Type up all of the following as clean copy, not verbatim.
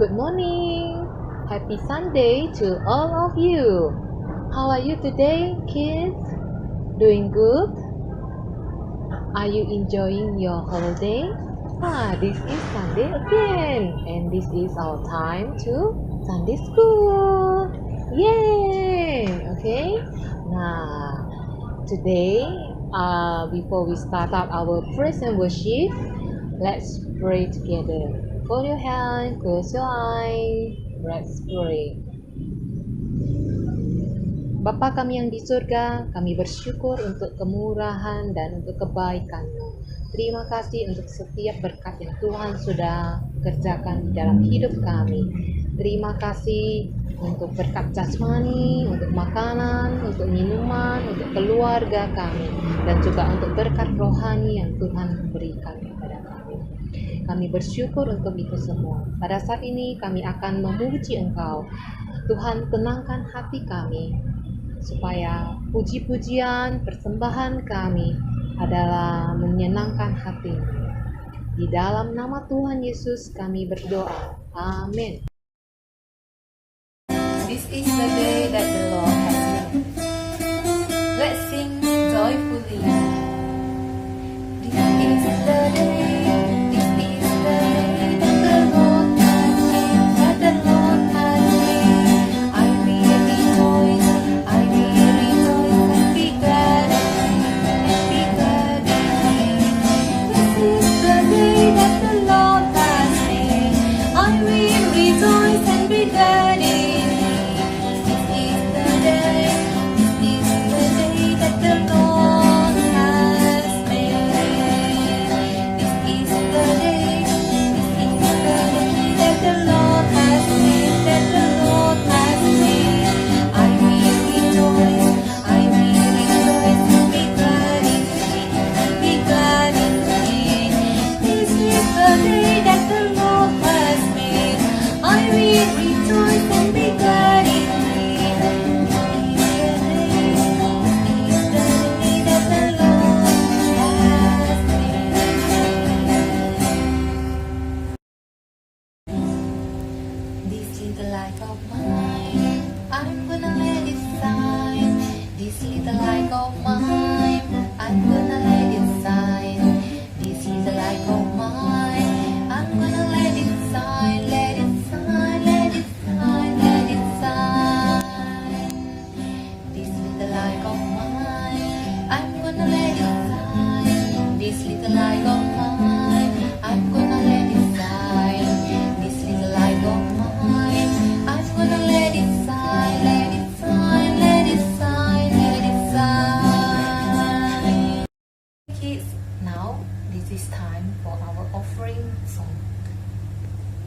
Good morning. Happy Sunday to all of you. How are you today, kids? Doing good? Are you enjoying your holiday? This is Sunday again, and this is our time to Sunday school. Yay! Okay. Nah, today, before we start up our praise and worship, let's pray together. Fold your hand, close your eyes, let's pray. Bapa kami yang di surga, kami bersyukur untuk kemurahan dan untuk kebaikan-Mu. Terima kasih untuk setiap berkat yang Tuhan sudah kerjakan di dalam hidup kami. Terima kasih untuk berkat jasmani, untuk makanan, untuk minuman, untuk keluarga kami, dan juga untuk berkat rohani yang Tuhan berikan kepada kami. Kami bersyukur untuk itu semua. Pada saat ini kami akan memuji Engkau. Tuhan, tenangkan hati kami, supaya puji-pujian, persembahan kami adalah menyenangkan hati-Mu. Di dalam nama Tuhan Yesus kami berdoa. Amin. This is the day that the Lord has made. Let's sing joyfully. This is the day.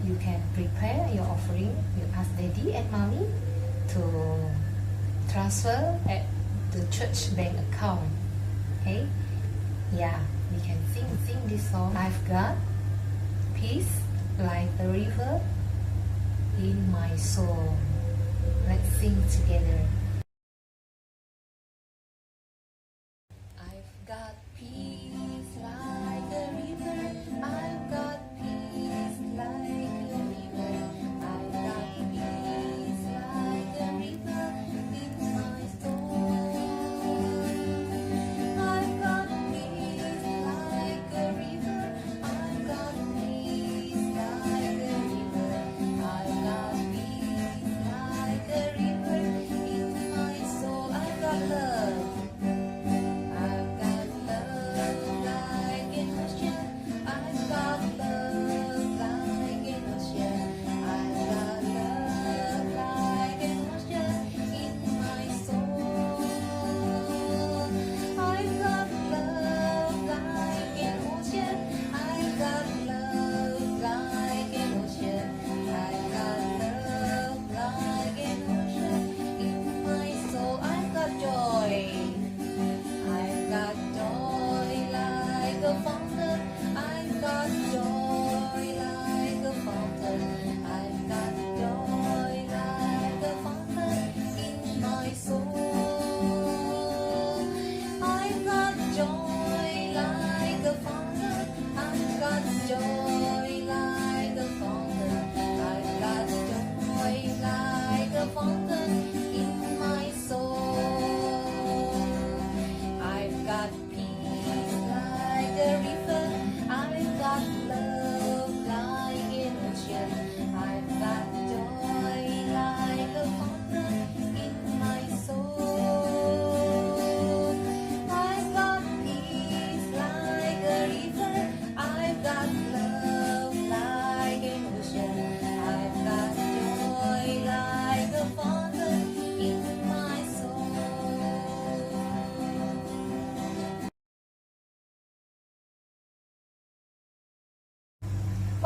You can prepare your offering. You ask Daddy and Mommy to transfer at the church bank account. Okay? Yeah, we can sing this song. I've got peace like a river in my soul. Let's sing together. I've got peace like a river. I've got peace like a river. I've got peace like a river in my soul. I've got peace like a river. I've got peace like a river. I've got peace like a river in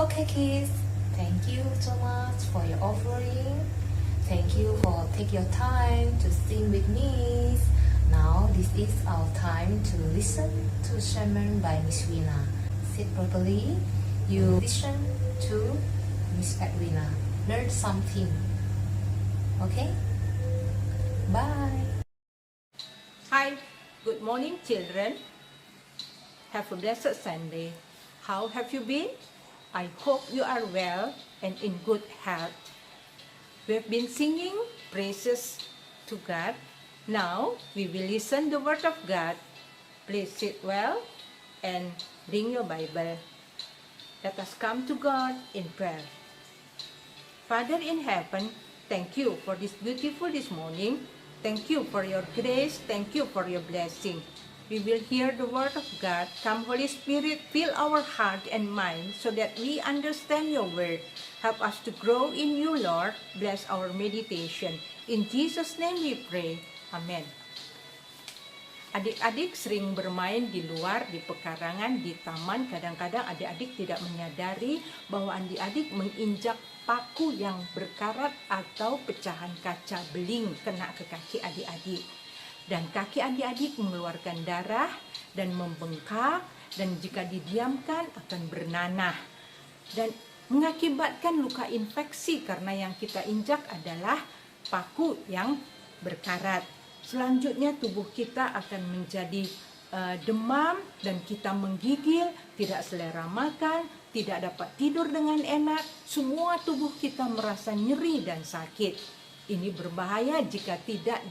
Okay, kids, thank you so much for your offering. Thank you for take your time to sing with me. Now this is our time to listen to sermon by Miss Wina. Sit properly. You listen to Miss Edwina. Learn something. Okay? Bye. Hi, good morning, children. Have a blessed Sunday. How have you been? I hope you are well and in good health. We have been singing praises to God. Now we will listen the word of God. Please sit well and bring your Bible. Let us come to God in prayer. Father in heaven, thank you for this beautiful this morning. Thank you for your grace. Thank you for your blessing. We will hear the word of God. Come, Holy Spirit, fill our heart and mind so that we understand your word. Help us to grow in you, Lord. Bless our meditation. In Jesus' name we pray. Amen. Adik-adik sering bermain di luar, di pekarangan, di taman. Kadang-kadang adik-adik tidak menyadari bahwa adik-adik menginjak paku yang berkarat atau pecahan kaca beling kena ke kaki adik-adik. Dan kaki adik-adik mengeluarkan darah dan membengkak, dan jika didiamkan akan bernanah. Dan mengakibatkan luka infeksi karena yang kita injak adalah paku yang berkarat. Selanjutnya tubuh kita akan menjadi demam dan kita menggigil, tidak selera makan, tidak dapat tidur dengan enak, semua tubuh kita merasa nyeri dan sakit. Ini berbahaya jika tidak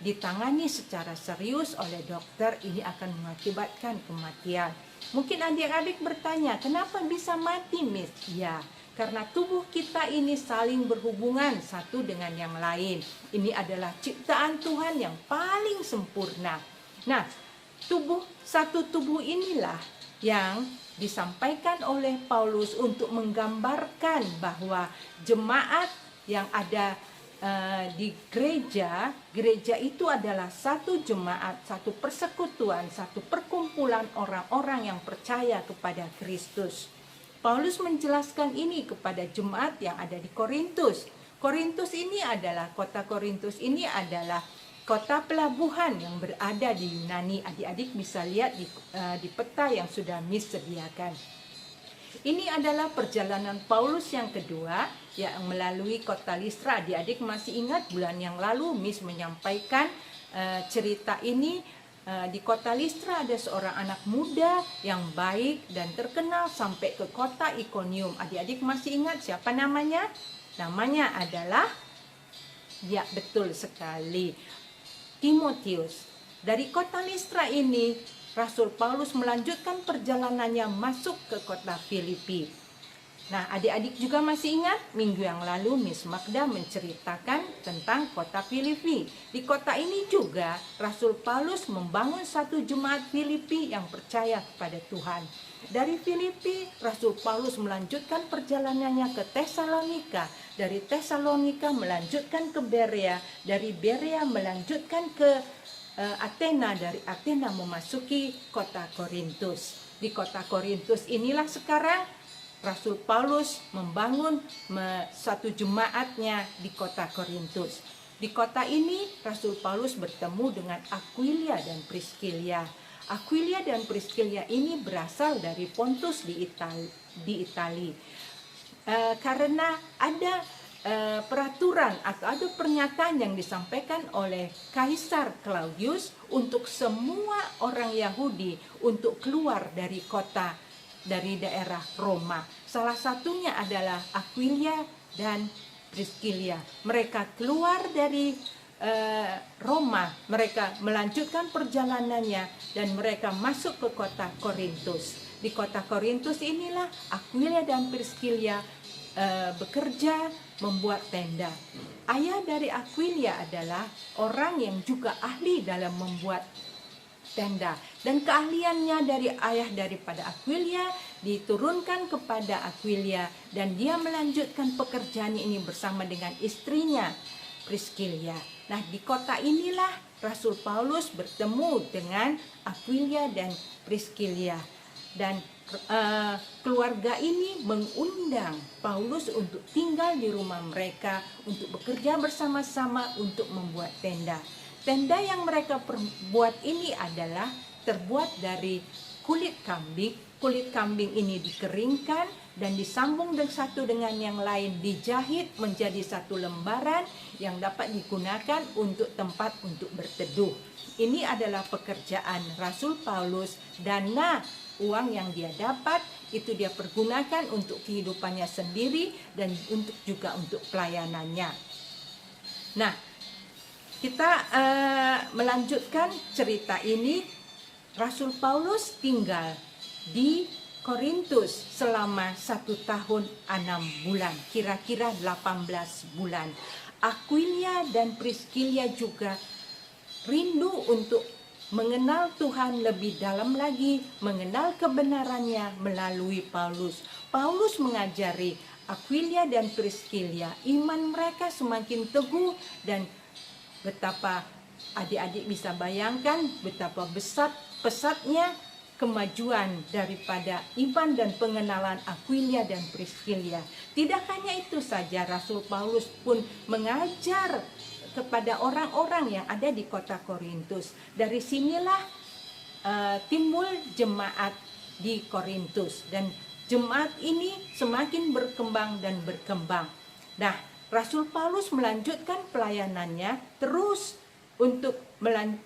ditangani secara serius oleh dokter, ini akan mengakibatkan kematian. Mungkin adik-adik bertanya, kenapa bisa mati, Miss? Ya, karena tubuh kita ini saling berhubungan satu dengan yang lain. Ini adalah ciptaan Tuhan yang paling sempurna. Nah, satu tubuh inilah yang disampaikan oleh Paulus untuk menggambarkan bahwa jemaat yang ada di gereja itu adalah satu jemaat, satu persekutuan, satu perkumpulan orang-orang yang percaya kepada Kristus. Paulus menjelaskan ini kepada jemaat yang ada di Korintus. Kota Korintus ini adalah kota pelabuhan yang berada di Yunani. Adik-adik bisa lihat di peta yang sudah Miss sediakan. Ini adalah perjalanan Paulus yang kedua yang melalui kota Listra. Adik-adik masih ingat bulan yang lalu Miss menyampaikan cerita ini. Di kota Listra ada seorang anak muda yang baik dan terkenal sampai ke kota Ikonium. Adik-adik masih ingat siapa namanya? Namanya adalah, ya betul sekali, Timotius. Dari kota Listra ini Rasul Paulus melanjutkan perjalanannya masuk ke kota Filipi. Nah, adik-adik juga masih ingat minggu yang lalu Miss Magda menceritakan tentang kota Filipi. Di kota ini juga Rasul Paulus membangun satu jemaat Filipi yang percaya kepada Tuhan. Dari Filipi, Rasul Paulus melanjutkan perjalanannya ke Tesalonika. Dari Tesalonika melanjutkan ke Berea. Dari Berea melanjutkan ke Athena. Dari Athena memasuki kota Korintus. Di kota Korintus inilah sekarang Rasul Paulus membangun satu jemaatnya di kota Korintus. Di kota ini Rasul Paulus bertemu dengan Aquilia dan Priscilla. Aquilia dan Priscilla ini berasal dari Pontus di Italia. Karena ada peraturan atau ada pernyataan yang disampaikan oleh Kaisar Claudius untuk semua orang Yahudi untuk keluar dari daerah Roma. Salah satunya adalah Aquilia dan Priscilla. Mereka keluar dari Roma, mereka melanjutkan perjalanannya dan mereka masuk ke kota Korintus. Di kota Korintus inilah Aquilia dan Priscilla bekerja membuat tenda. Ayah dari Aquilia adalah orang yang juga ahli dalam membuat tenda, dan keahliannya dari ayah daripada Aquilia diturunkan kepada Aquilia, dan dia melanjutkan pekerjaan ini bersama dengan istrinya Priscilla. Nah, di kota inilah Rasul Paulus bertemu dengan Aquilia dan Priscilla, dan keluarga ini mengundang Paulus untuk tinggal di rumah mereka, untuk bekerja bersama-sama untuk membuat tenda. Tenda yang mereka buat ini adalah terbuat dari kulit kambing. Kulit kambing ini dikeringkan dan disambung satu dengan yang lain, dijahit menjadi satu lembaran yang dapat digunakan untuk tempat untuk berteduh. Ini adalah pekerjaan Rasul Paulus. Dana uang yang dia dapat itu dia pergunakan untuk kehidupannya sendiri dan juga untuk pelayanannya. Nah, kita melanjutkan cerita ini. Rasul Paulus tinggal di Korintus selama 1 tahun 6 bulan, kira-kira 18 bulan. Aquilia dan Priscilla juga rindu untuk mengenal Tuhan lebih dalam lagi, mengenal kebenarannya melalui Paulus. Paulus mengajari Aquilia dan Priscilla, iman mereka semakin teguh, dan betapa adik-adik bisa bayangkan betapa pesatnya kemajuan daripada iman dan pengenalan Aquilia dan Priscilla. Tidak hanya itu saja, Rasul Paulus pun mengajar kepada orang-orang yang ada di kota Korintus. Dari sinilah timbul jemaat di Korintus, dan jemaat ini semakin berkembang dan berkembang. Nah, Rasul Paulus melanjutkan pelayanannya terus untuk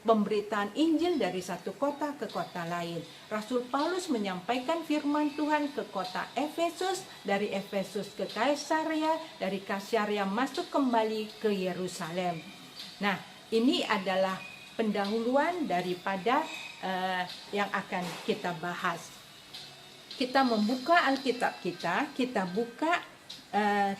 pemberitaan Injil dari satu kota ke kota lain. Rasul Paulus menyampaikan firman Tuhan ke kota Efesus, dari Efesus ke Kaisarea, dari Kaisarea masuk kembali ke Yerusalem. Nah, ini adalah pendahuluan daripada yang akan kita bahas. Kita membuka Alkitab kita buka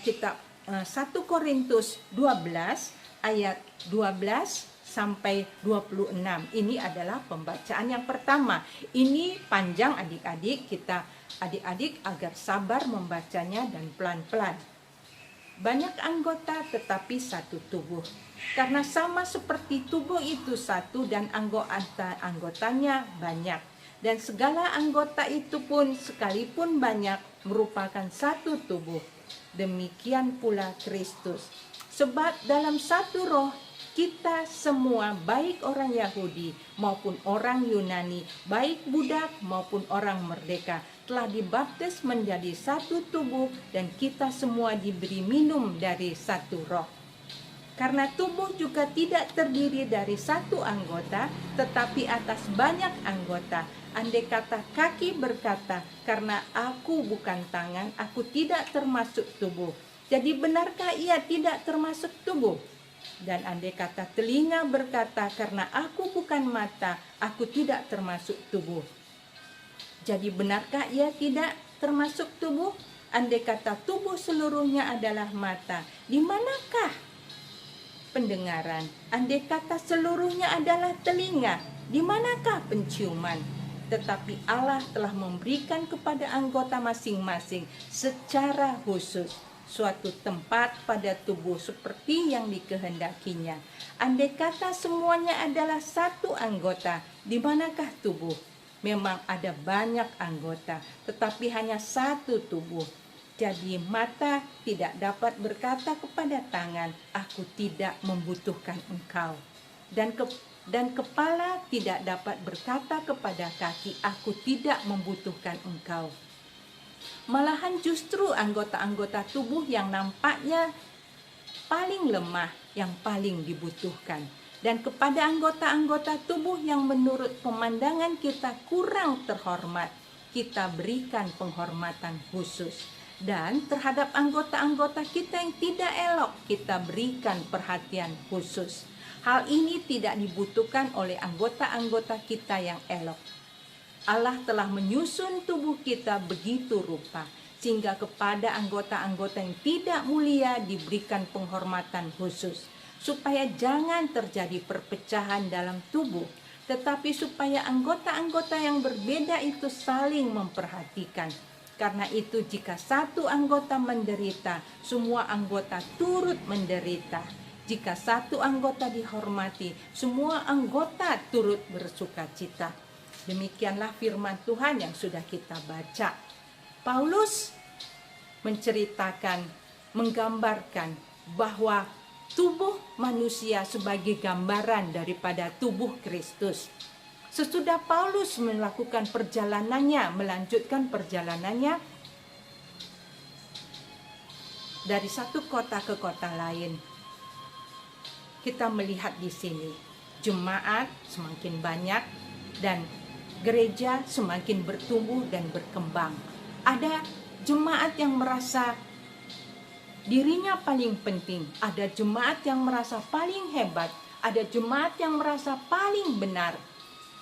kitab 1 Korintus 12 ayat 12 sampai 26. Ini adalah pembacaan yang pertama. Ini panjang adik-adik, adik-adik agar sabar membacanya dan pelan-pelan. Banyak anggota tetapi satu tubuh. Karena sama seperti tubuh itu satu dan anggotanya banyak. Dan segala anggota itu pun sekalipun banyak merupakan satu tubuh. Demikian pula Kristus. Sebab dalam satu roh kita semua, baik orang Yahudi maupun orang Yunani, baik budak maupun orang merdeka, telah dibaptis menjadi satu tubuh, dan kita semua diberi minum dari satu roh. Karena tubuh juga tidak terdiri dari satu anggota, tetapi atas banyak anggota. Andai kata kaki berkata, karena aku bukan tangan, aku tidak termasuk tubuh. Jadi benarkah ia tidak termasuk tubuh? Dan andai kata telinga berkata, karena aku bukan mata, aku tidak termasuk tubuh. Jadi benarkah ia tidak termasuk tubuh? Andai kata tubuh seluruhnya adalah mata, di manakah pendengaran? Andai kata seluruhnya adalah telinga, di manakah penciuman? Tetapi Allah telah memberikan kepada anggota masing-masing secara khusus suatu tempat pada tubuh seperti yang dikehendakinya. Andai kata semuanya adalah satu anggota, di manakah tubuh? Memang ada banyak anggota, tetapi hanya satu tubuh. Jadi mata tidak dapat berkata kepada tangan, aku tidak membutuhkan engkau. Dan kepala tidak dapat berkata kepada kaki, aku tidak membutuhkan engkau. Malahan justru anggota-anggota tubuh yang nampaknya paling lemah yang paling dibutuhkan. Dan kepada anggota-anggota tubuh yang menurut pemandangan kita kurang terhormat, kita berikan penghormatan khusus. Dan terhadap anggota-anggota kita yang tidak elok, kita berikan perhatian khusus. Hal ini tidak dibutuhkan oleh anggota-anggota kita yang elok. Allah telah menyusun tubuh kita begitu rupa, sehingga kepada anggota-anggota yang tidak mulia diberikan penghormatan khusus, supaya jangan terjadi perpecahan dalam tubuh, tetapi supaya anggota-anggota yang berbeda itu saling memperhatikan. Karena itu jika satu anggota menderita, semua anggota turut menderita. Jika satu anggota dihormati, semua anggota turut bersukacita. Demikianlah firman Tuhan yang sudah kita baca. Paulus menceritakan, menggambarkan bahwa tubuh manusia sebagai gambaran daripada tubuh Kristus. Sesudah Paulus melakukan perjalanannya, melanjutkan perjalanannya dari satu kota ke kota lain, kita melihat di sini jemaat semakin banyak dan gereja semakin bertumbuh dan berkembang. Ada jemaat yang merasa dirinya paling penting, ada jemaat yang merasa paling hebat, ada jemaat yang merasa paling benar.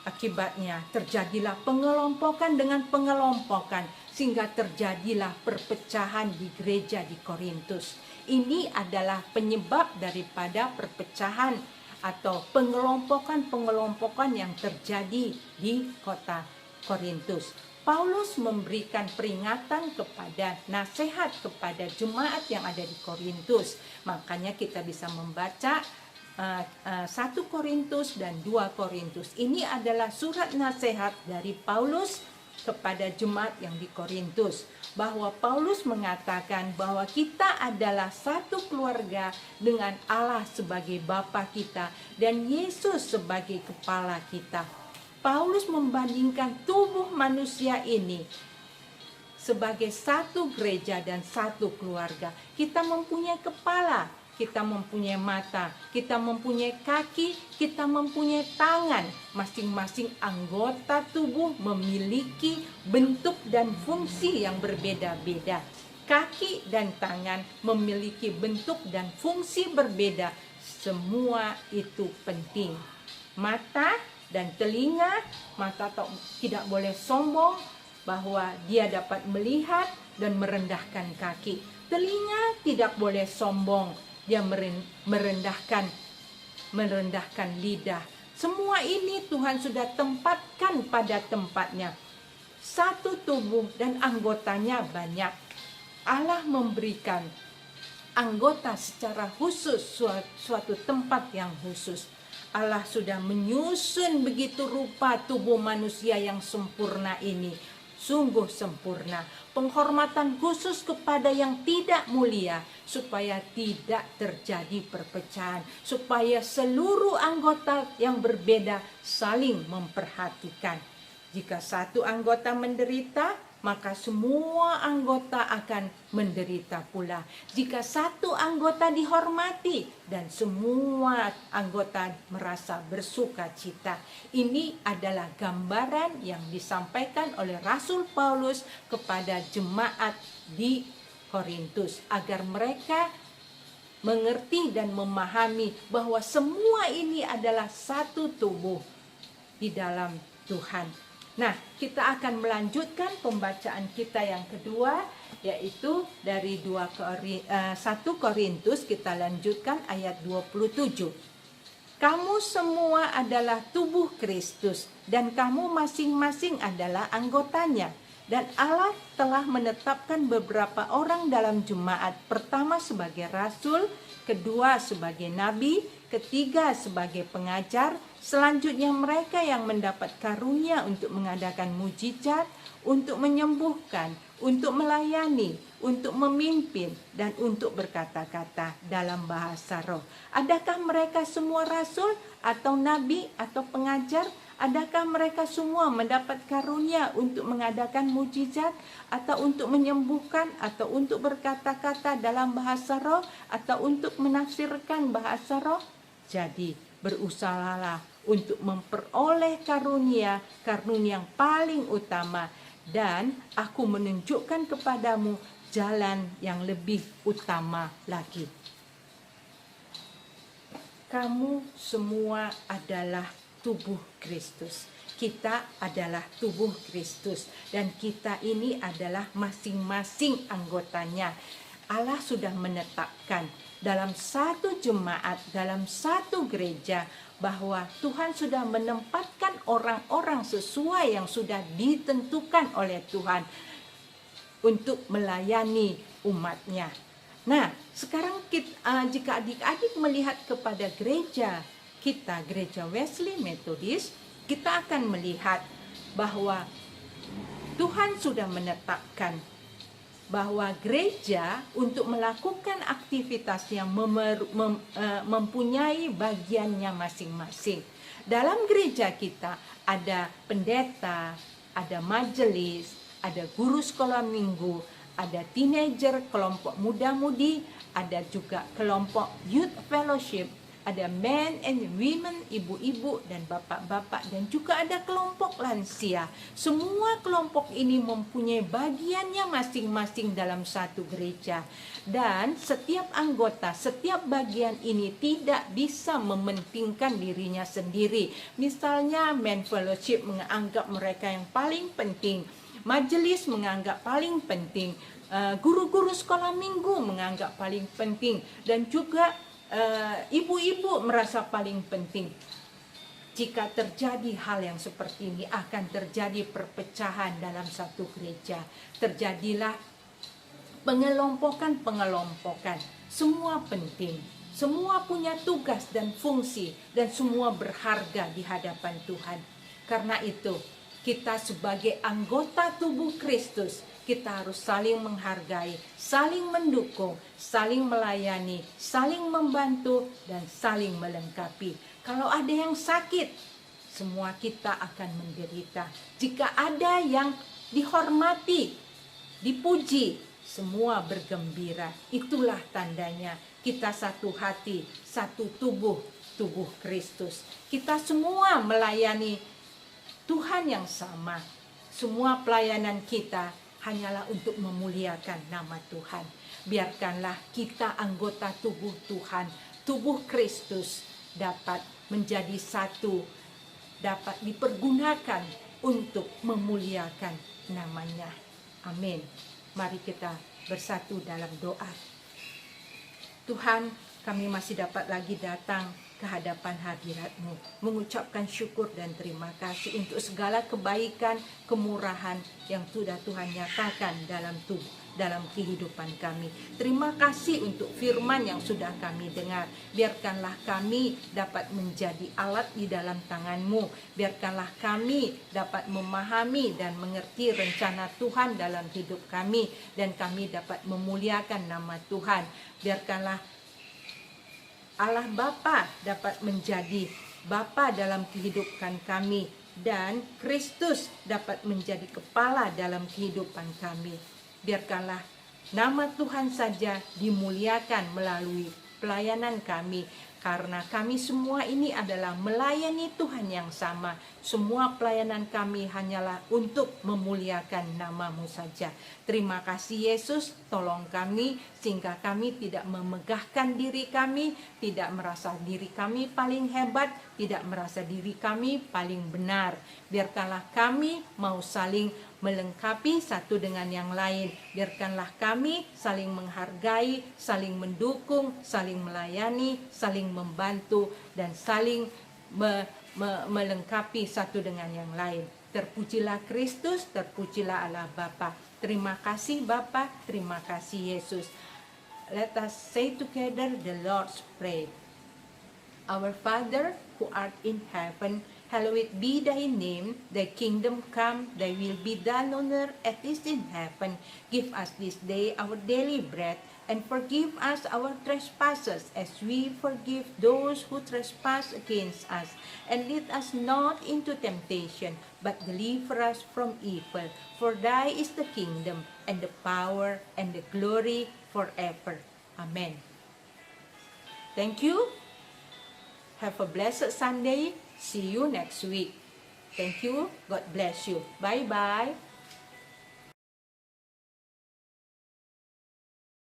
Akibatnya terjadilah pengelompokan dengan pengelompokan, sehingga terjadilah perpecahan di gereja di Korintus. Ini adalah penyebab daripada perpecahan atau pengelompokan-pengelompokan yang terjadi di kota Korintus. Paulus memberikan peringatan kepada, nasihat kepada jemaat yang ada di Korintus. Makanya kita bisa membaca 1 Korintus dan 2 Korintus. Ini adalah surat nasihat dari Paulus kepada jemaat yang di Korintus, bahwa Paulus mengatakan bahwa kita adalah satu keluarga dengan Allah sebagai Bapa kita dan Yesus sebagai kepala kita. Paulus membandingkan tubuh manusia ini sebagai satu gereja dan satu keluarga. Kita mempunyai kepala, kita mempunyai mata, kita mempunyai kaki, kita mempunyai tangan. Masing-masing anggota tubuh memiliki bentuk dan fungsi yang berbeda-beda. Kaki dan tangan memiliki bentuk dan fungsi berbeda. Semua itu penting. Mata dan telinga, mata tidak boleh sombong bahwa dia dapat melihat dan merendahkan kaki. Telinga tidak boleh sombong, dia merendahkan lidah. Semua ini Tuhan sudah tempatkan pada tempatnya. Satu tubuh dan anggotanya banyak. Allah memberikan anggota secara khusus, suatu tempat yang khusus. Allah sudah menyusun begitu rupa tubuh manusia yang sempurna ini. Sungguh sempurna. Penghormatan khusus kepada yang tidak mulia, supaya tidak terjadi perpecahan, supaya seluruh anggota yang berbeda saling memperhatikan. Jika satu anggota menderita, maka semua anggota akan menderita pula. Jika satu anggota dihormati dan semua anggota merasa bersuka cita. Ini adalah gambaran yang disampaikan oleh Rasul Paulus kepada jemaat di Korintus, agar mereka mengerti dan memahami bahwa semua ini adalah satu tubuh di dalam Tuhan. Nah, kita akan melanjutkan pembacaan kita yang kedua, yaitu dari 1 Korintus, kita lanjutkan ayat 27. Kamu semua adalah tubuh Kristus, dan kamu masing-masing adalah anggotanya. Dan Allah telah menetapkan beberapa orang dalam jemaat, pertama sebagai rasul, kedua sebagai nabi, ketiga sebagai pengajar, selanjutnya mereka yang mendapat karunia untuk mengadakan mujizat, untuk menyembuhkan, untuk melayani, untuk memimpin, dan untuk berkata-kata dalam bahasa roh. Adakah mereka semua rasul atau nabi atau pengajar? Adakah mereka semua mendapat karunia untuk mengadakan mujizat, atau untuk menyembuhkan, atau untuk berkata-kata dalam bahasa roh, atau untuk menafsirkan bahasa roh? Jadi berusahalah untuk memperoleh karunia yang paling utama, dan aku menunjukkan kepadamu jalan yang lebih utama lagi. Kamu semua adalah tubuh Kristus. Kita adalah tubuh Kristus, dan kita ini adalah masing-masing anggotanya. Allah sudah menetapkan dalam satu jemaat, dalam satu gereja, bahwa Tuhan sudah menempatkan orang-orang sesuai yang sudah ditentukan oleh Tuhan untuk melayani umatnya. Nah, sekarang jika adik-adik melihat kepada gereja kita, gereja Wesley Methodist, kita akan melihat bahwa Tuhan sudah menetapkan bahwa gereja untuk melakukan aktivitas yang mempunyai bagiannya masing-masing. Dalam gereja kita ada pendeta, ada majelis, ada guru sekolah minggu, ada teenager, kelompok muda-mudi, ada juga kelompok youth fellowship, ada men and women, ibu-ibu dan bapak-bapak, dan juga ada kelompok lansia. Semua kelompok ini mempunyai bagiannya masing-masing dalam satu gereja. Dan setiap anggota, setiap bagian ini tidak bisa mementingkan dirinya sendiri. Misalnya men fellowship menganggap mereka yang paling penting, majelis menganggap paling penting, guru-guru sekolah minggu menganggap paling penting, dan juga ibu-ibu merasa paling penting. Jika terjadi hal yang seperti ini, akan terjadi perpecahan dalam satu gereja. Terjadilah pengelompokan. Semua penting, semua punya tugas dan fungsi, dan semua berharga di hadapan Tuhan. Karena itu, kita sebagai anggota tubuh Kristus, kita harus saling menghargai, saling mendukung, saling melayani, saling membantu, dan saling melengkapi. Kalau ada yang sakit, semua kita akan menderita. Jika ada yang dihormati, dipuji, semua bergembira. Itulah tandanya kita satu hati, satu tubuh, tubuh Kristus. Kita semua melayani Tuhan yang sama. Semua pelayanan kita hanyalah untuk memuliakan nama Tuhan. Biarkanlah kita anggota tubuh Tuhan, tubuh Kristus, dapat menjadi satu, dapat dipergunakan untuk memuliakan namanya. Amin. Mari kita bersatu dalam doa. Tuhan, kami masih dapat lagi datang ke hadapan hadirat-Mu, mengucapkan syukur dan terima kasih untuk segala kebaikan, kemurahan yang sudah Tuhan nyatakan dalam kehidupan kami. Terima kasih untuk firman yang sudah kami dengar. Biarkanlah kami dapat menjadi alat di dalam tangan-Mu. Biarkanlah kami dapat memahami dan mengerti rencana Tuhan dalam hidup kami, dan kami dapat memuliakan nama Tuhan. Biarkanlah Allah Bapa dapat menjadi Bapa dalam kehidupan kami, dan Kristus dapat menjadi kepala dalam kehidupan kami. Biarkanlah nama Tuhan saja dimuliakan melalui pelayanan kami, karena kami semua ini adalah melayani Tuhan yang sama. Semua pelayanan kami hanyalah untuk memuliakan nama-Mu saja. Terima kasih Yesus, tolong kami sehingga kami tidak memegahkan diri kami, tidak merasa diri kami paling hebat, tidak merasa diri kami paling benar. Biarkanlah kami mau saling melengkapi satu dengan yang lain. Biarkanlah kami saling menghargai, saling mendukung, saling melayani, saling membantu, dan saling melengkapi satu dengan yang lain. Terpujilah Kristus, terpujilah Allah Bapa. Terima kasih Bapa, terima kasih Yesus. Let us say together the Lord's Prayer. Our Father who art in heaven, hallowed be thy name, thy kingdom come, thy will be done on earth as it is in heaven. Give us this day our daily bread, and forgive us our trespasses as we forgive those who trespass against us. And lead us not into temptation, but deliver us from evil. For thy is the kingdom, and the power, and the glory forever. Amen. Thank you. Have a blessed Sunday. See you next week. Thank you. God bless you. Bye-bye.